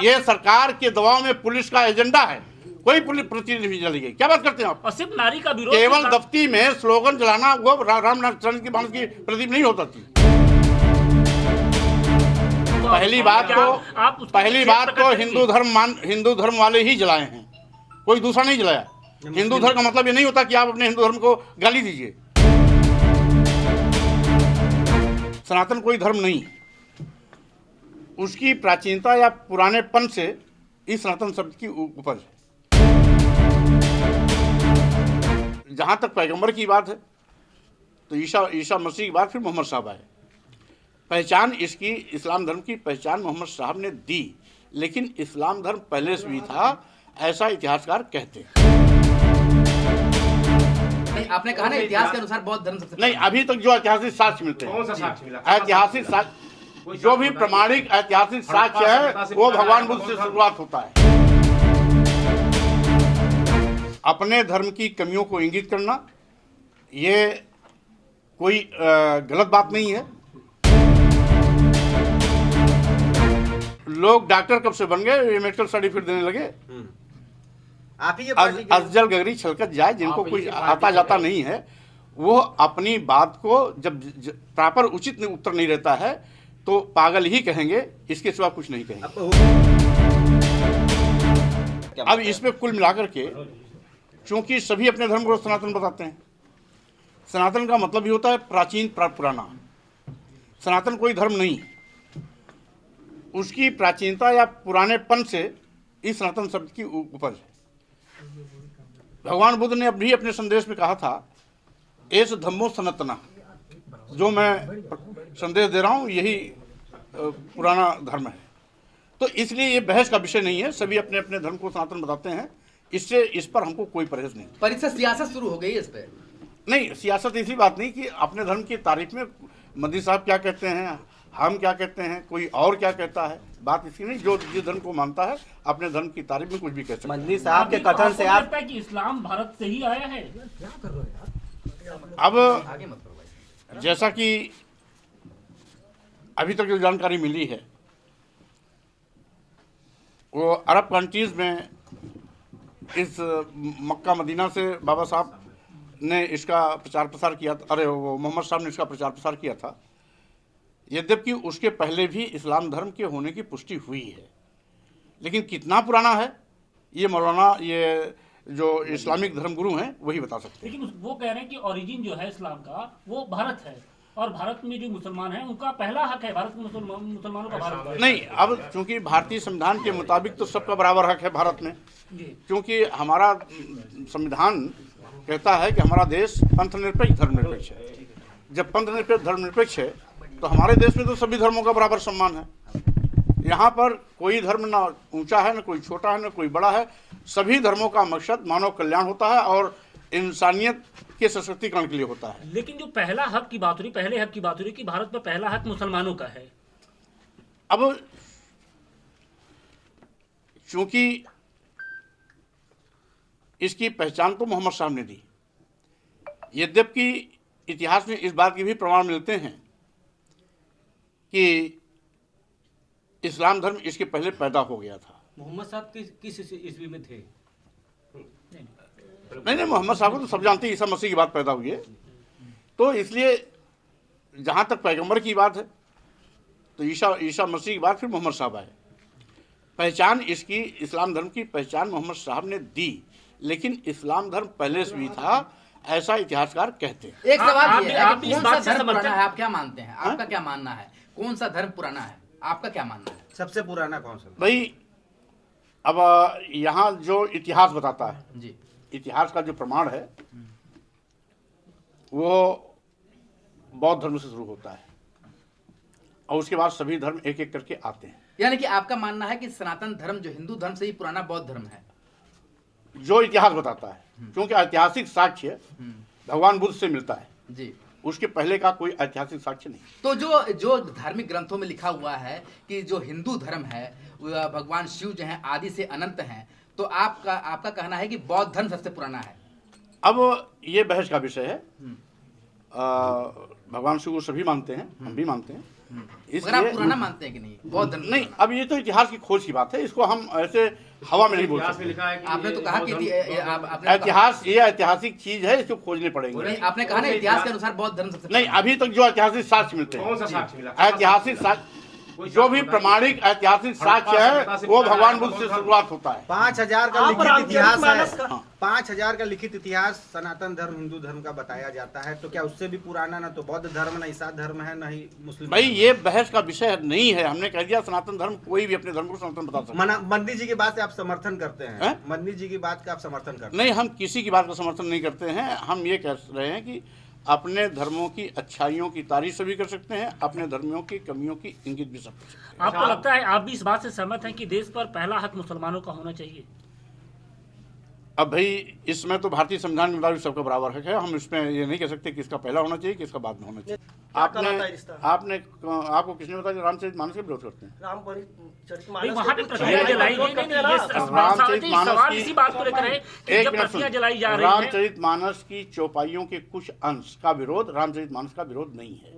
ये सरकार के दबाव में पुलिस का एजेंडा है, कोई पुलिस प्रतिनिधि जली गई, क्या बात करते हैं आप? और सिर्फ नारी का विरोध, केवल दफ्ती में स्लोगन जलाना वो रामचंद्र की मानस की प्रदीप नहीं होता थी। पहली बात तो हिंदू धर्म वाले ही जलाए हैं, कोई दूसरा नहीं जलाया। हिंदू धर्म का मतलब ये नहीं होता कि आप अपने हिंदू धर्म को गाली दीजिए। सनातन कोई धर्म नहीं, उसकी प्राचीनता या पुरानेपन से इस सनातन शब्द की उपज है। जहां तक पैगंबर की बात है तो ईसा मसीह की बात फिर मोहम्मद साहब आए। पहचान इसकी इस्लाम धर्म की पहचान मोहम्मद साहब ने दी, लेकिन इस्लाम धर्म पहले से भी था, ऐसा इतिहासकार कहते हैं। आपने कहा ना इतिहास के अनुसार बौद्ध धर्म सबसे नहीं, अभी तक जो ऐतिहासिक साक्ष्य मिलते हैं, कौन सा साक्ष्य मिला? ऐतिहासिक साक्ष्य जो भी प्रमाणिक ऐतिहासिक साक्ष्य है वो भगवान बुद्ध से शुरुआत होता है। अपने धर्म की कमियों को इंगित करना ये कोई गलत बात नहीं है। लोग डॉक्टर कब से बन गए, ये मेडिकल सर्टिफिकेट देने लगे। आप ही ये अफजल गगरी छलकत जाए, जिनको कुछ आता जाता नहीं है, वो अपनी बात को जब प्रॉपर उचित उत्तर नहीं रहता है तो पागल ही कहेंगे, इसके सिवा कुछ नहीं कहेंगे। अब इसमें कुल मिलाकर के चूंकि सभी अपने धर्म को सनातन बताते हैं, सनातन का मतलब ही होता है प्राचीन पुराना। सनातन कोई धर्म नहीं, उसकी प्राचीनता या पुरानेपन से इस सनातन शब्द की उपज है। भगवान बुद्ध ने भी अपने संदेश में कहा था, एस धम्मो सनातना, जो मैं संदेश दे रहा हूँ यही पुराना धर्म है। तो इसलिए ये बहस का विषय नहीं है, सभी अपने अपने धर्म को सनातन बताते हैं, इससे इस पर हमको कोई परहेज नहीं। परीक्षा सियासत शुरू हो गई इस पे? नहीं, सियासत इसी बात नहीं कि अपने धर्म की तारीफ में मोदी साहब क्या कहते हैं, हम क्या कहते हैं, कोई और क्या कहता है, बात इसकी नहीं। जो जिस धर्म को मानता है अपने धर्म की तारीफ में कुछ भी कह सकते हैं। मंत्री साहब के कथन से आप कि इस्लाम भारत से ही आया है। अब जैसा कि अभी तक जो जानकारी मिली है, वो अरब कंट्रीज में इस मक्का मदीना से बाबा साहब ने इसका प्रचार प्रसार किया था, अरे वो मोहम्मद साहब ने इसका प्रचार प्रसार किया था। यद्यपि उसके पहले भी इस्लाम धर्म के होने की पुष्टि हुई है, लेकिन कितना पुराना है ये मौलाना, ये जो इस्लामिक धर्मगुरु हैं वही बता सकते हैं। लेकिन वो कह रहे हैं कि ओरिजिन जो है इस्लाम का वो भारत है, और भारत में जो मुसलमान हैं उनका पहला हक है, भारत के मुसलमानों का भारत है। नहीं, अब चूंकि भारतीय संविधान के मुताबिक तो सबका बराबर हक है भारत में, क्योंकि हमारा संविधान कहता है कि हमारा देश पंथनिरपेक्ष धर्मनिरपेक्ष है। जब पंथनिरपेक्ष धर्मनिरपेक्ष है तो हमारे देश में तो सभी धर्मों का बराबर सम्मान है। यहाँ पर कोई धर्म ना ऊंचा है, ना कोई छोटा है, ना कोई बड़ा है। सभी धर्मों का मकसद मानव कल्याण होता है और इंसानियत के सशक्तिकरण के लिए होता है। लेकिन जो पहला हक की बात हो रही, पहले हक की बात हो रही कि भारत में पहला हक मुसलमानों का है। अब चूंकि इसकी पहचान तो मोहम्मद साहब ने दी, यद्यपि इतिहास में इस बात के भी प्रमाण मिलते हैं कि इस्लाम धर्म इसके पहले पैदा हो गया था। मोहम्मद साहब किस ईस्वी में थे? नहीं, मोहम्मद साहब को तो सब जानते हैं, ईसा मसीह की बात पैदा हुई है। तो इसलिए जहाँ तक पैगंबर की बात है तो ईसा मसीह की बात फिर मोहम्मद साहब आए। पहचान इसकी इस्लाम धर्म की पहचान मोहम्मद साहब ने दी, लेकिन इस्लाम धर्म पहले से भी था, ऐसा इतिहासकार कहते हैं। एक सवाल ये है कि इस कौन बात सा से धर्म पुराना समर्थन- है, आप क्या मानते हैं? आपका क्या मानना है? कौन सा धर्म पुराना है, आपका क्या मानना है? सबसे पुराना कौन सा? भाई, अब यहाँ जो इतिहास बताता है जी, इतिहास का जो प्रमाण है वो बौद्ध धर्म से शुरू होता है और उसके बाद सभी धर्म एक एक करके आते हैं। यानी कि आपका मानना है कि सनातन धर्म जो हिंदू धर्म से ही पुराना बौद्ध धर्म है? जो इतिहास बताता है, क्योंकि ऐतिहासिक साक्ष्य भगवान बुद्ध से मिलता है जी, उसके पहले का कोई ऐतिहासिक साक्ष्य नहीं। तो जो धार्मिक ग्रंथों में लिखा हुआ है कि जो हिंदू धर्म है भगवान शिव जो हैं आदि से अनंत हैं, तो आपका कहना है कि बौद्ध धर्म सबसे पुराना है? अब ये बहस का विषय है। भगवान शिव को सभी मानते हैं, हम भी मानते हैं, मगर आप पुराना मानते हैं कि नहीं बौद्ध धर्म? नहीं, अब ये तो इतिहास की खोज की बात है, इसको हम ऐसे हवा में नहीं बोल इतिहास में सकते। लिखा है कि आपने तो ये कहा बौद्ध कि धर्म- आपने इतिहास ये ऐतिहासिक चीज है, इसको खोजने पड़ेंगे। नहीं, आपने कहा ना इतिहास के अनुसार बौद्ध धर्म सबसे नहीं, अभी तक जो ऐतिहासिक साक्ष्य मिलते कौन सा हैं, साक्ष्य मिला? ऐतिहासिक साक्ष्य जो भी प्रमाणिक ऐतिहासिक साक्ष्य है वो भगवान बुद्ध से शुरुआत होता है। 5000 का आप लिखित रामचरित इतिहास मानस है। का- 5000 का लिखित इतिहास सनातन धर्म हिंदू धर्म का बताया जाता है, तो क्या उससे भी पुराना ना तो बौद्ध धर्म, ना ईसा धर्म है, ना ही मुस्लिम भाई धर्म है? ये बहस का विषय नहीं है, हमने कह दिया सनातन धर्म, कोई भी अपने धर्म को सनातन बता सकता है। मदनी जी की बात से आप समर्थन करते हैं? हैं? मदनी जी की बात का आप समर्थन करते हैं? नहीं, हम किसी की बात का समर्थन नहीं करते हैं। हम ये कह रहे हैं कि अपने धर्मों की अच्छाइयों की तारीफ भी कर सकते हैं, अपने धर्मियों की कमियों की इंगित भी सब कर सकते हैं। आपको लगता है, आप भी इस बात से सहमत हैं कि देश पर पहला हक मुसलमानों का होना चाहिए? अब भाई इसमें तो भारतीय संविधान के मुताबिक सबका बराबर हक है, हम इसमें ये नहीं कह सकते किसका पहला होना चाहिए किसका बाद में होना चाहिए। क्या कहलाता है रिश्ता? आपको किसने बताया कि रामचरितमानस का विरोध करते हैं? भाई वहाँ पे प्रतियां नहीं, जलाई गई, नहीं, नहीं, ये रामचरितमानस सवाल की- इसी बात को लेकर है कि एक जब मिनट प्रतियां सुनिए। जलाई जा रही हैं, रामचरितमानस की चौपाइयों के कुछ अंश का विरोध रामचरितमानस का विरोध नहीं है।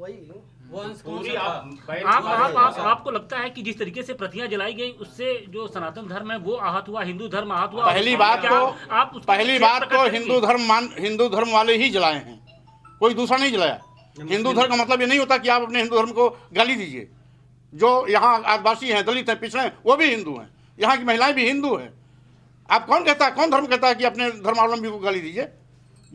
वो अंश कौन पूरी सा था? आपको लगता है कि जिस तरीके से प्रतियां जलाई गई उससे जो सनातन धर्म है वो आहत हुआ, हिंदू धर्म आहत हुआ? पहली बात क्या तो आप उसकी पहली निषेध बात प्रकट तो करेंगे? हिंदू धर्म वाले ही जलाए हैं, कोई दूसरा नहीं जलाया। हिंदू धर्म का मतलब ये नहीं होता कि आप अपने हिंदू धर्म को गाली दीजिए। जो यहाँ आदिवासी हैं, दलित हैं, पिछड़े हैं, वो भी हिंदू हैं, यहाँ की महिलाएं भी हिंदू हैं। आप कौन धर्म कहता है कि अपने धर्मावलंबी को गाली दीजिए?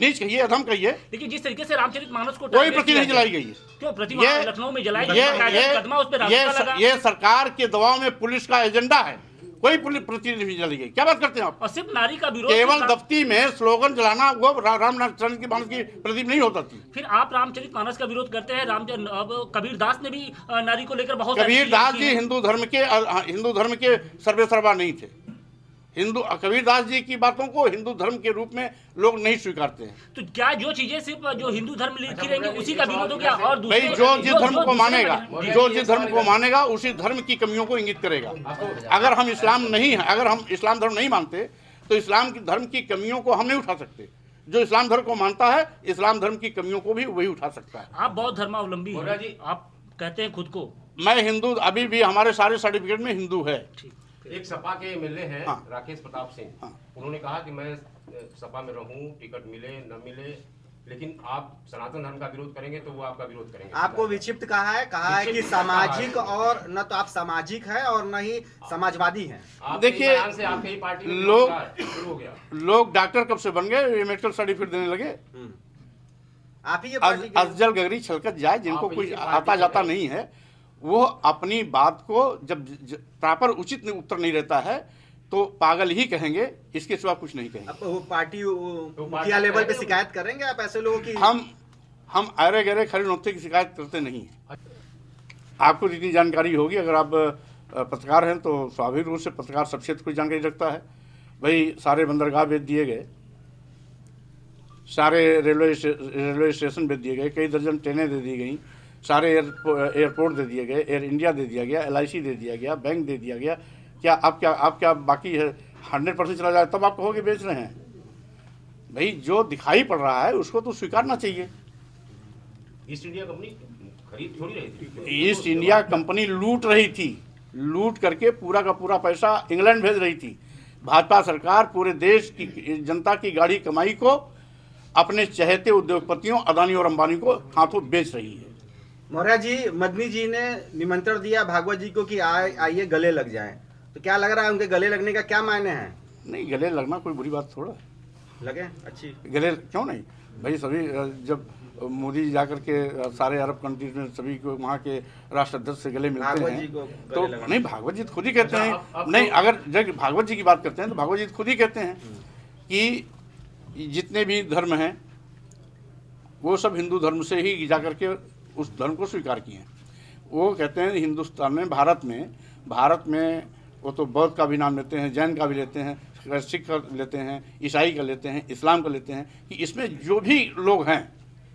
नीच कहिए, अधम कहिए। देखिए जिस तरीके से रामचरितमानस को कोई टारगेट प्रति किया नहीं गया। जलाई गई है। क्यों प्रतिमा लखनऊ में जलाई गई? मुकदमा उस पर ये लगा। ये सरकार के दबाव में पुलिस का एजेंडा है, कोई पुलिस प्रति नहीं जलाई गई। क्या बात करते हैं आप? और सिर्फ नारी का विरोध, केवल दफ्ती में स्लोगन जलाना वो रामचरित की मानस की प्रदीप नहीं होता थी। फिर आप रामचरितमानस का विरोध करते हैं। अब कबीरदास ने भी नारी को लेकर बहुत सारी कबीरदास चीजें जी की हैं। हिंदू धर्म के सर्वेसर्वा नहीं थे। कबीरदास जी की बातों को हिंदू धर्म के रूप में लोग नहीं स्वीकारते हैं। तो क्या जो चीजें सिर्फ जो हिंदू धर्म में लिखी रहेंगी उसी का विरोध हो गया? और भाई दूसरे जो जिस धर्म को दूसरे मानेगा, जी। जो जिस धर्म को मानेगा उसी धर्म की कमियों को इंगित करेगा। अगर हम इस्लाम धर्म नहीं मानते तो इस्लाम की धर्म की कमियों को हम नहीं उठा सकते। जो इस्लाम धर्म को मानता है, इस्लाम धर्म की कमियों को भी वही उठा सकता है। आप बौद्ध धर्मावलंबी मोरा हैं, जी। आप कहते हैं खुद को। मैं हिंदू, अभी भी हमारे सारे सर्टिफिकेट में हिंदू है। एक सपा के एमएलए हैं हाँ। राकेश प्रताप सिंह, हाँ। उन्होंने कहा कि मैं सपा में रहूं, टिकट मिले न मिले, लेकिन आप सनातन धर्म का विरोध करेंगे तो वो आपका विरोध करेंगे। आपको विक्षिप्त कहा है कि विक्षिप्त सामाजिक, कहा है। और न तो आप सामाजिक हैं और न ही समाजवादी हैं। देखिए, से आपके ही पार्टी में लोग- शुरू हो गया। लोग डॉक्टर कब से बन गए, ये मेडिकल सर्टिफिकेट देने लगे। आप ही के पार्टी के अफजल गगरी छलकत जाए, जिनको आप कुछ इनकी आता पार्टी जाता के- नहीं है, वो अपनी बात को जब प्रॉपर उचित उत्तर नहीं रहता है तो पागल ही कहेंगे, इसके सिवा कुछ नहीं कहेंगे। अब वो पार्टी मुखिया लेवल पे शिकायत करेंगे आप ऐसे लोगों की? हम अरे गहरे खड़े नौते की शिकायत करते नहीं हैं। आपको जितनी जानकारी होगी, अगर आप पत्रकार हैं तो स्वाभाविक रूप से पत्रकार सब क्षेत्र को जानकारी रखता है। भाई सारे बंदरगाह बेच दिए गए, सारे रेलवे स्टेशन बेच दिए गए, कई दर्जन ट्रेनें दे दी गई, सारे एयरपोर्ट दे दिए गए, एयर इंडिया दे दिया गया, LIC दे दिया गया, बैंक दे दिया गया। क्या आप क्या बाकी है 100% चला जाए तब आप कहोगे बेच रहे हैं? भाई जो दिखाई पड़ रहा है उसको तो स्वीकारना चाहिए। ईस्ट इंडिया कंपनी खरीद थोड़ी रही थी। ईस्ट इंडिया कंपनी लूट रही थी, लूट करके पूरा का पूरा पैसा इंग्लैंड भेज रही थी। भाजपा सरकार पूरे देश की जनता की गाढ़ी कमाई को अपने चहेते उद्योगपतियों अदानी और अंबानी को हाथों बेच रही है। मौर्य जी, मदनी जी ने निमंत्रण दिया भागवत जी को कि आइए गले लग जाएं, तो क्या लग रहा है उनके गले लगने का क्या मायने हैं? नहीं, गले लगना कोई बुरी बात थोड़ा है। लगे अच्छी गले क्यों नहीं भाई, सभी जब मोदी जी जाकर के सारे अरब कंट्रीज में सभी को वहाँ के राष्ट्राध्यक्ष से गले मिलते भागवत जी हैं को तो गले लगाना। नहीं, भागवत जी खुद ही कहते अच्छा, हैं। अब नहीं, तो- अगर जब भागवत जी की बात करते हैं तो भागवत जी खुद ही कहते हैं कि जितने भी धर्म हैं वो सब हिंदू धर्म से ही जा करके उस धर्म को स्वीकार किए हैं। वो कहते हैं हिंदुस्तान में, भारत में वो तो बौद्ध का भी नाम लेते हैं, जैन का भी लेते हैं, सिख का लेते हैं, ईसाई का लेते हैं, इस्लाम का लेते हैं, कि इसमें जो भी लोग हैं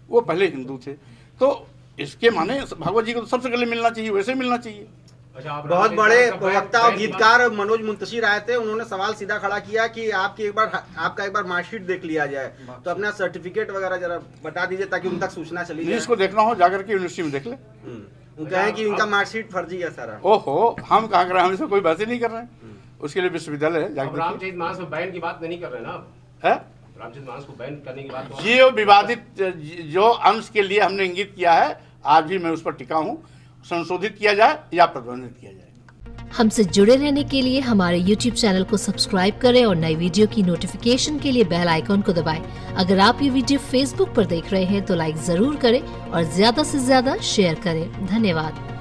वो पहले हिंदू थे। तो इसके माने भागवत जी को तो सबसे गले मिलना चाहिए, वैसे मिलना चाहिए। अच्छा, आप बहुत राकेश बड़े साहब का प्रवक्ता और बैंक- गीतकार मनोज मुंतशिर आए थे, उन्होंने सवाल सीधा खड़ा किया कि आपका एक बार मार्कशीट देख लिया जाए, तो अपना सर्टिफिकेट वगैरह जरा बता दीजिए ताकि उन तक सूचना चली जाए। जिसको देखना हो जाकर के यूनिवर्सिटी में देख ले। वो कहें कि इनका मार्कशीट फर्जी है सारा। ओहो, हम कहाँ कर रहे हैं, हम इसमें कोई बहस ही नहीं कर रहे हैं। उसके लिए विश्वविद्यालय है, अब जाके रामचरितमानस में बैन की बात नहीं कर रहे हैं ना आप? है। रामचरितमानस को बैन करने की बात तो ये विवादित जो अंश के लिए हमने इंगित किया है, आज भी मैं उस पर टिका हूँ, संशोधित किया जाए या प्रतिबंधित किया जाए। हमसे जुड़े रहने के लिए हमारे YouTube चैनल को सब्सक्राइब करें और नई वीडियो की नोटिफिकेशन के लिए बेल आइकॉन को दबाएं। अगर आप ये वीडियो Facebook पर देख रहे हैं तो लाइक जरूर करें और ज्यादा से ज्यादा शेयर करें। धन्यवाद।